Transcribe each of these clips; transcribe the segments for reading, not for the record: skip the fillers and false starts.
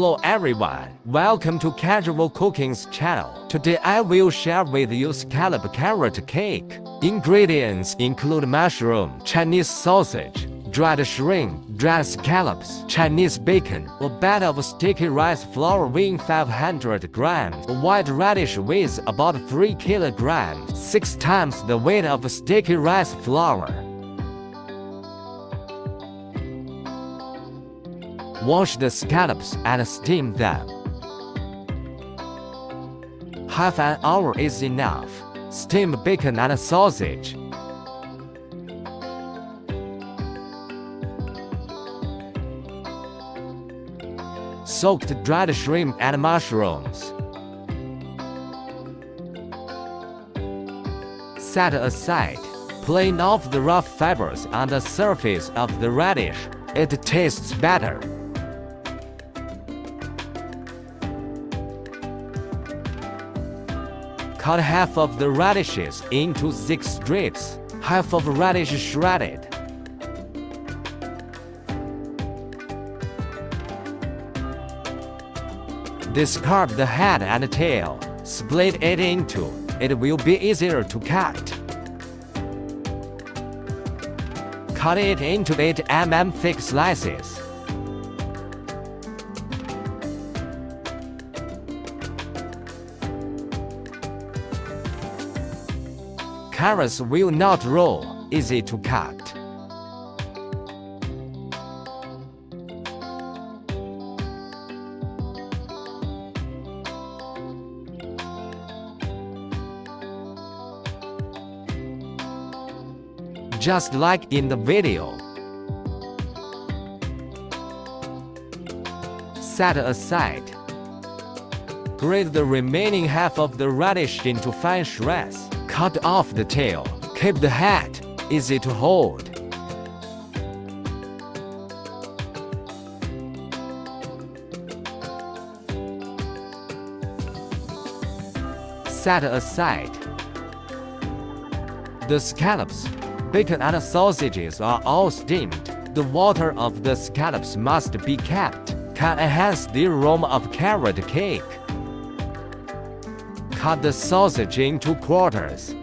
Hello everyone, welcome to Casual Cooking's channel. Today I will share with you scallop carrot cake. Ingredients include mushroom, Chinese sausage, dried shrimp, dried scallops, Chinese bacon, a bag of sticky rice flour weighing 500 grams, a white radish weighs about 3 kilograms, 6 times the weight of sticky rice flour. Wash the scallops and steam them. Half an hour is enough. Steam bacon and sausage. Soaked dried shrimp and mushrooms. Set aside. Clean off the rough fibers on the surface of the radish. It tastes better. Cut half of the radishes into thick strips, half of radish shredded. Discard the head and tail, split it into. It will be easier to cut. Cut it into 8 mm thick slices. Carrots will not roll, easy to cut. Just like in the video. Set aside. Grate the remaining half of the radish into fine shreds. Cut off the tail. Keep the head. Easy to hold. Set aside. The scallops, bacon and sausages are all steamed. The water of the scallops must be kept. Can enhance the aroma of carrot cake. Cut the sausage into quarters.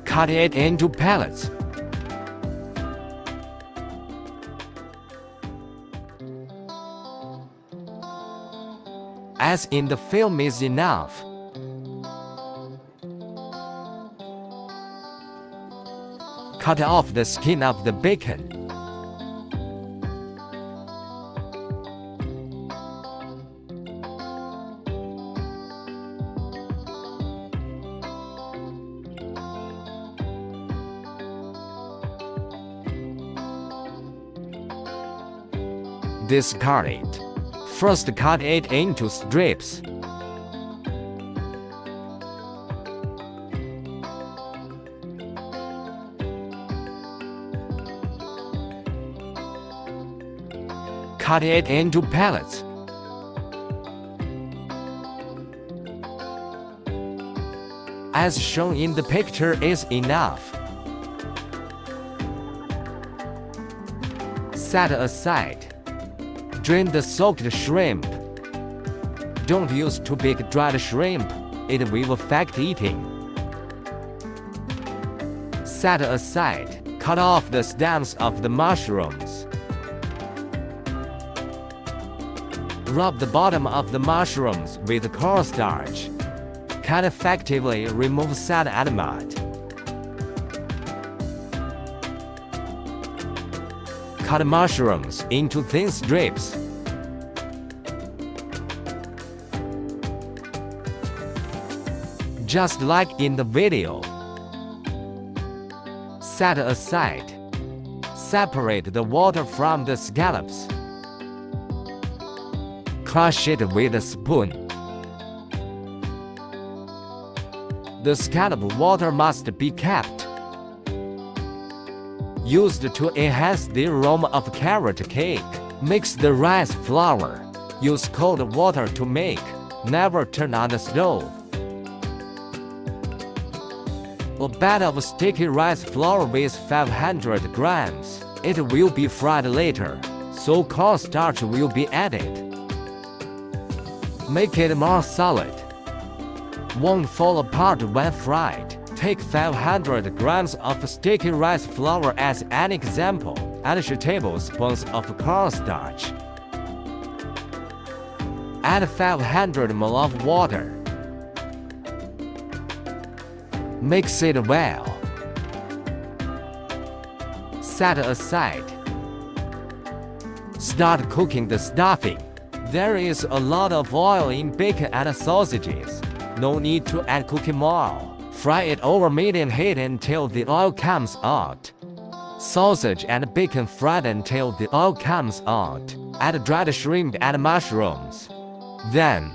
Cut it into pellets. As in the film is enough. Cut off the skin of the bacon. Discard it. First cut it into strips. Cut it into pellets. As shown in the picture is enough. Set aside. Drain the soaked shrimp. Don't use too big dried shrimp, it will affect eating. Set aside. Cut off the stems of the mushrooms. Rub the bottom of the mushrooms with cornstarch. Can effectively remove sad and mud. Cut mushrooms into thin strips. Just like in the video. Set aside. Separate the water from the scallops. Crush it with a spoon. The scallop water must be kept. Used to enhance the aroma of carrot cake. Mix the rice flour. Use cold water to make. Never turn on the stove. bag of sticky rice flour weighs 500 grams. It will be fried later, so cornstarch will be added. Make it more solid. Won't fall apart when fried. Take 500 grams of sticky rice flour as an example. Add 2 tablespoons of cornstarch. Add 500 ml of water. Mix it well. Set aside. Start cooking the stuffing. There is a lot of oil in bacon and sausages. No need to add cooking oil. Fry it over medium heat until the oil comes out. Sausage and bacon fried until the oil comes out. Add dried shrimp and mushrooms. Then,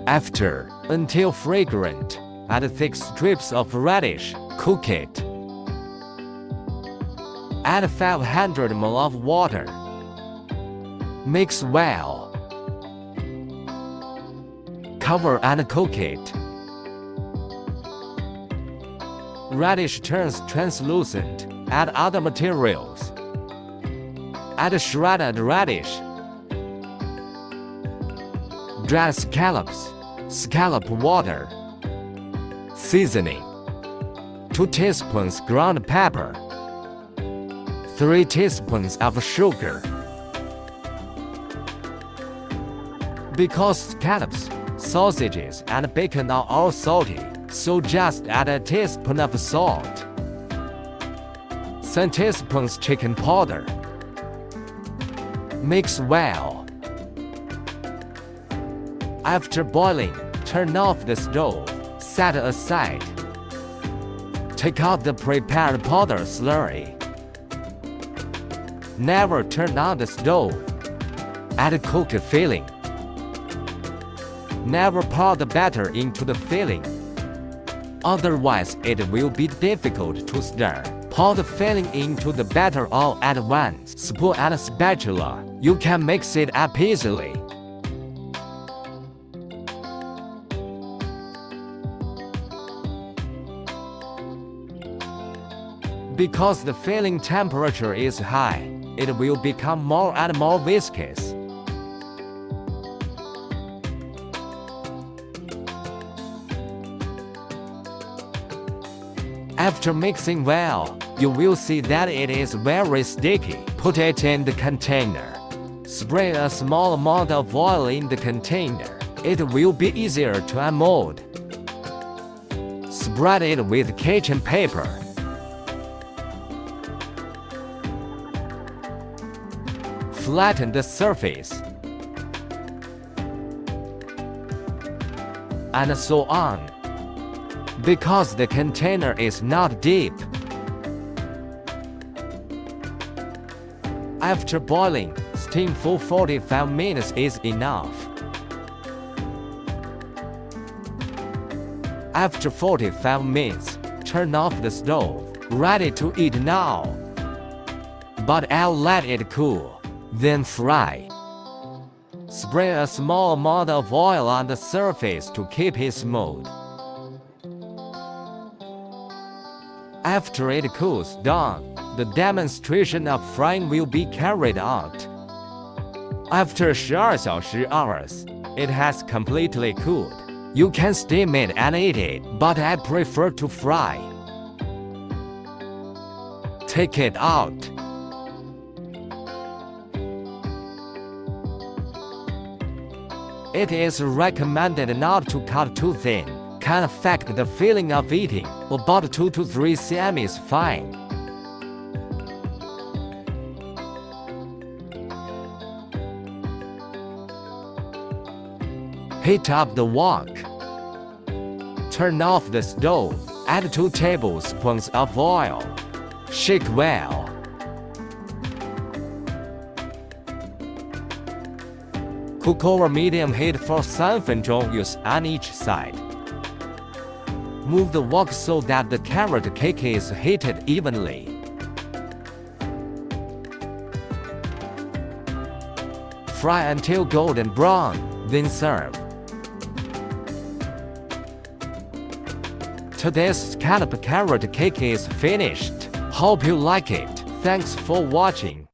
after, until fragrant, add thick strips of radish. Cook it. Add 500 ml of water. Mix well. Cover and cook it. Radish turns translucent. Add other materials. Add shredded radish. Dried scallops. Scallop water. Seasoning. 2 teaspoons ground pepper. 3 teaspoons of sugar. Because scallops, sausages, and bacon are all salty, so just add a teaspoon of salt. 10 teaspoons chicken powder. Mix well. After boiling, turn off the stove. Set aside. Take out the prepared powder slurry. Never turn on the stove. Add cooked filling. Never pour the batter into the filling. Otherwise, it will be difficult to stir. Pour the filling into the batter all at once. Spoon and spatula. You can mix it up easily. Because the filling temperature is high, it will become more and more viscous. After mixing well, you will see that it is very sticky. Put it in the container. Spray a small amount of oil in the container. It will be easier to unmold. Spread it with kitchen paper. Flatten the surface. And so on. Because the container is not deep. After boiling, steam for 45 minutes is enough. After 45 minutes, turn off the stove. Ready to eat now. But I'll let it cool, then fry. Spray a small amount of oil on the surface to keep it smooth. After it cools down, the demonstration of frying will be carried out. After 12 hours, it has completely cooled. You can steam it and eat it, but I prefer to fry. Take it out. It is recommended not to cut too thin. Can affect the feeling of eating. About 2 to 3 cm is fine. Heat up the wok. Turn off the stove. Add 2 tablespoons of oil. Shake well. Cook over medium heat for 3 分钟 on each side. Move the wok so that the carrot cake is heated evenly. Fry until golden brown, then serve. Today's scallop carrot cake is finished. Hope you like it. Thanks for watching.